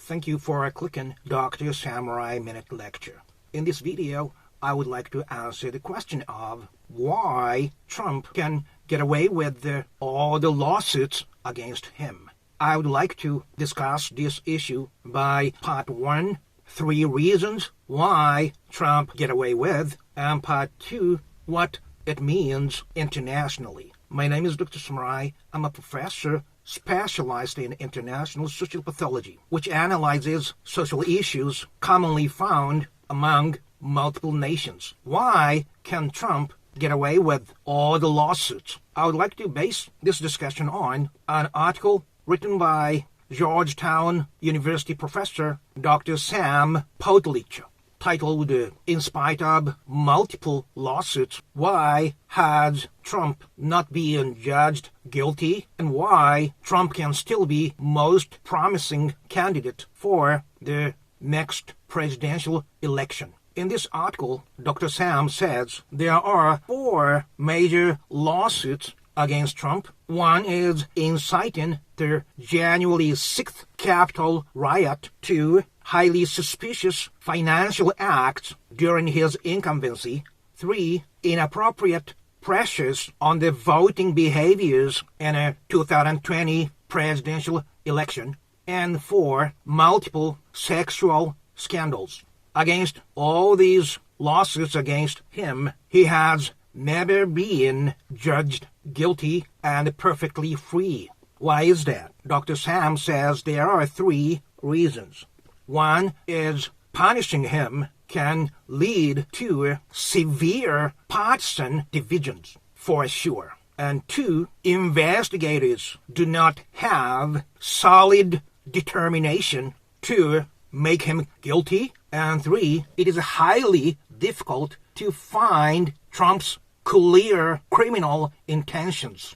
Thank you for clicking Dr. Samurai Minute Lecture. In this video, I would like to answer the question of why Trump can get away with all the lawsuits against him. I would like to discuss this issue by part 1, 3 reasons why Trump get away with, and part 2, what it means internationally. My name is Dr. Samurai. I'm a professor specialized in international social pathology, which analyzes social issues commonly found among multiple nations. Why can Trump get away with all the lawsuits? I would like to base this discussion on an article written by Georgetown University professor Dr. Sam Pathology, titled, "In Spite of Multiple Lawsuits, Why Has Trump Not Been Judged Guilty, and Why Trump Can Still Be Most Promising Candidate for the Next Presidential Election." In this article, Dr. Sam says there are 4 major lawsuits against Trump. One is inciting the January 6th Capitol riot, 2, highly suspicious financial acts during his incumbency, 3, inappropriate pressures on the voting behaviors in a 2020 presidential election, and 4, multiple sexual scandals. Against all these lawsuits against him, he has never been judged guilty and perfectly free. Why is that? Dr. Sam says there are 3 reasons. One is punishing him can lead to severe partisan divisions, for sure. And 2, investigators do not have solid determination to make him guilty. And 3, it is highly difficult to find Trump's clear criminal intentions.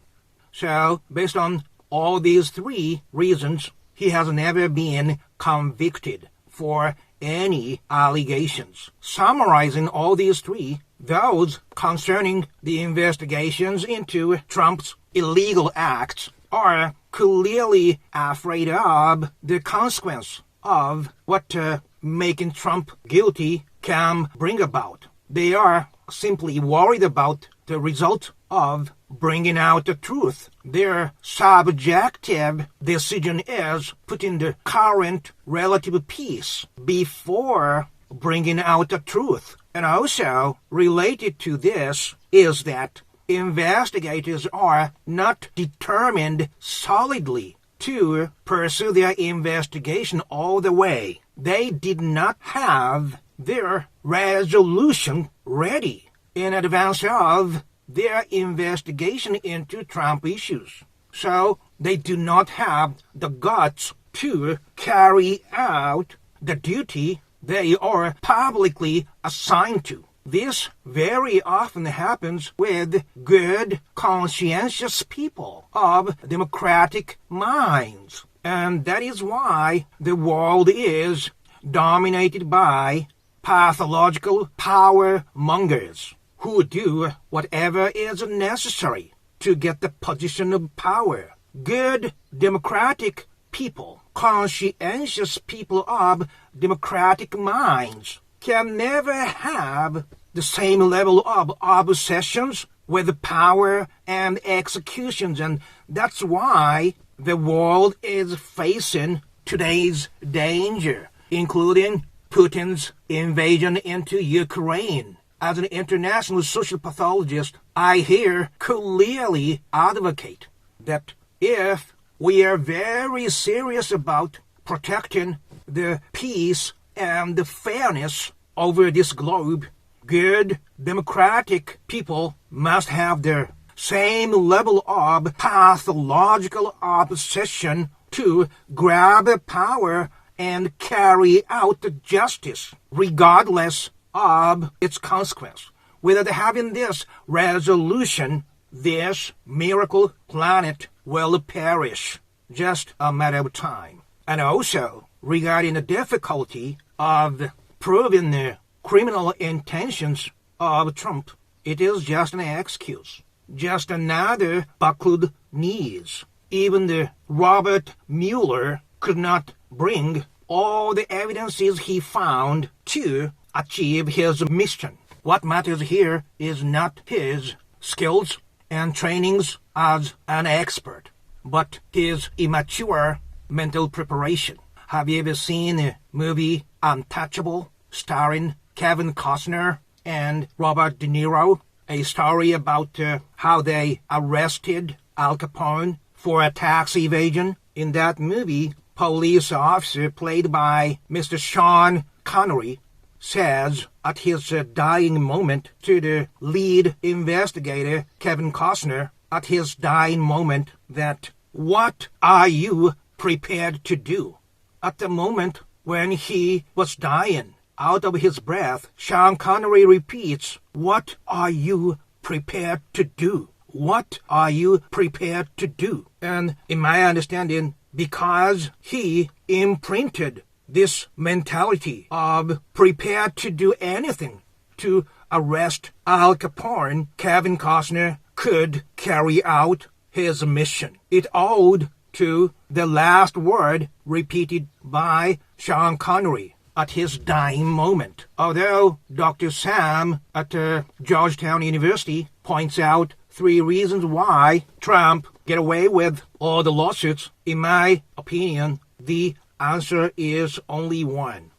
So, based on all these 3 reasons, he has never been convicted for any allegations. Summarizing all these 3, those concerning the investigations into Trump's illegal acts are clearly afraid of the consequence of what making Trump guilty can bring about. They are simply worried about the result of bringing out the truth. Their subjective decision is putting the current relative peace before bringing out the truth. And also, related to this is that investigators are not determined solidly to pursue their investigation all the way. They did not have their resolution ready in advance of their investigation into Trump issues. So they do not have the guts to carry out the duty they are publicly assigned to. This very often happens with good, conscientious people of democratic minds. And that is why the world is dominated by pathological power mongers who do whatever is necessary to get the position of power. Good democratic people, conscientious people of democratic minds, can never have the same level of obsessions with power and executions, and that's why the world is facing today's danger, including Putin's invasion into Ukraine. As an international social pathologist, I here clearly advocate that if we are very serious about protecting the peace and the fairness over this globe, good democratic people must have their same level of pathological obsession to grab power and carry out justice, regardless of its consequence. Without having this resolution, this miracle planet will perish. Just a matter of time. And also, regarding the difficulty of proving the criminal intentions of Trump, it is just an excuse. Just another buckled knees. Even the Robert Mueller could not bring all the evidences he found to achieve his mission. What matters here is not his skills and trainings as an expert, but his immature mental preparation. Have you ever seen the movie Untouchable, starring Kevin Costner and Robert De Niro? A story about how they arrested Al Capone for a tax evasion. In that movie, police officer played by Mr. Sean Connery says at his dying moment to the lead investigator, Kevin Costner, at his dying moment, that what are you prepared to do? At the moment when he was dying, out of his breath, Sean Connery repeats, what are you prepared to do? What are you prepared to do? And in my understanding, because he imprinted this mentality of prepared to do anything to arrest Al Capone, Kevin Costner could carry out his mission. It owed to the last word repeated by Sean Connery at his dying moment. Although Dr. Sam at Georgetown University points out 3 reasons why Trump get away with all the lawsuits, in my opinion, the answer is only one.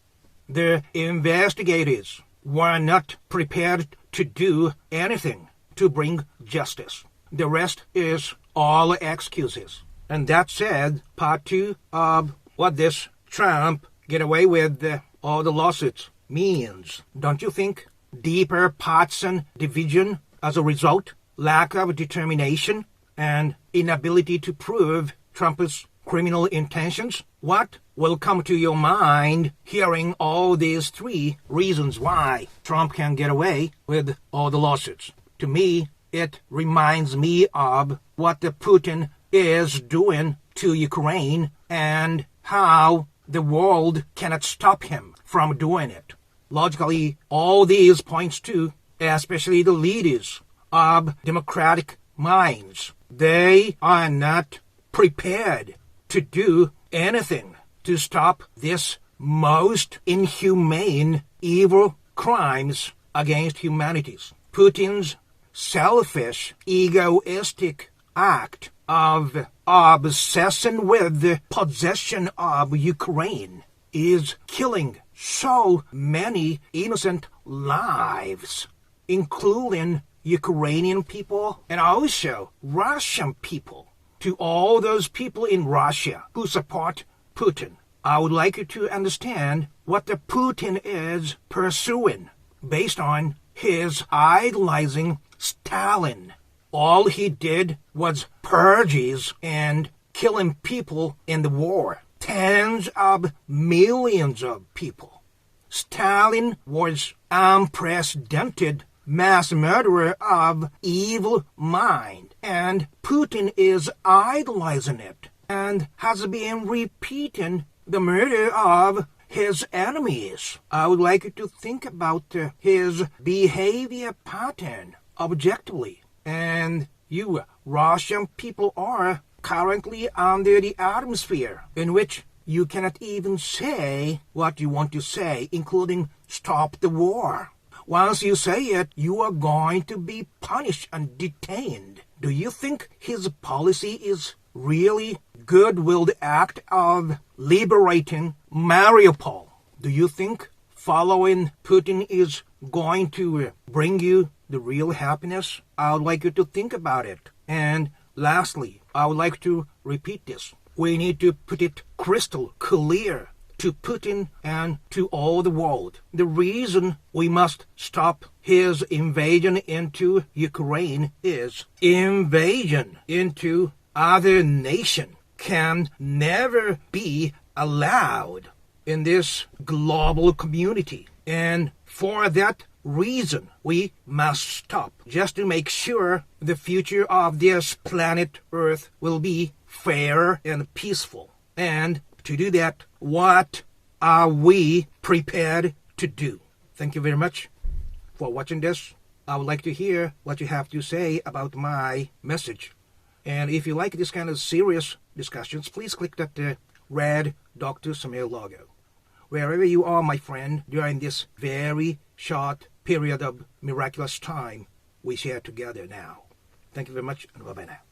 The investigators were not prepared to do anything to bring justice. The rest is all excuses. And that said, part 2 of what this Trump get away with all the lawsuits means. Don't you think? Deeper partisan division as a result, lack of determination, and inability to prove Trump's criminal intentions? What will come to your mind hearing all these 3 reasons why Trump can get away with all the lawsuits? To me, it reminds me of what the Putin is doing to Ukraine and how the world cannot stop him from doing it. Logically, all these points to, especially the leaders of democratic minds, they are not prepared to do anything to stop this most inhumane, evil crimes against humanity. Putin's selfish, egoistic act of obsession with the possession of Ukraine is killing so many innocent lives, including Ukrainian people and also Russian people. To all those people in Russia who support Putin, I would like you to understand what the Putin is pursuing based on his idolizing Stalin. All he did was purges and killing people in the war. Tens of millions of people. Stalin was unprecedented mass murderer of evil mind, and Putin is idolizing it and has been repeating the murder of his enemies. I would like you to think about his behavior pattern objectively. And you Russian people are currently under the atmosphere in which you cannot even say what you want to say, including stop the war. Once you say it, you are going to be punished and detained. Do you think his policy is really good-willed act of liberating Mariupol? Do you think following Putin is going to bring you the real happiness? I would like you to think about it. And lastly, I would like to repeat this. We need to put it crystal clear to Putin and to all the world. The reason we must stop his invasion into Ukraine is invasion into other nation can never be allowed in this global community. And for that reason, we must stop just to make sure the future of this planet Earth will be fair and peaceful. And to do that, what are we prepared to do? Thank you very much for watching this. I would like to hear what you have to say about my message. And if you like this kind of serious discussions, please click that red Dr. Samir logo. wherever you are, my friend, during this very short period of miraculous time we share together now. Thank you very much, and bye-bye now.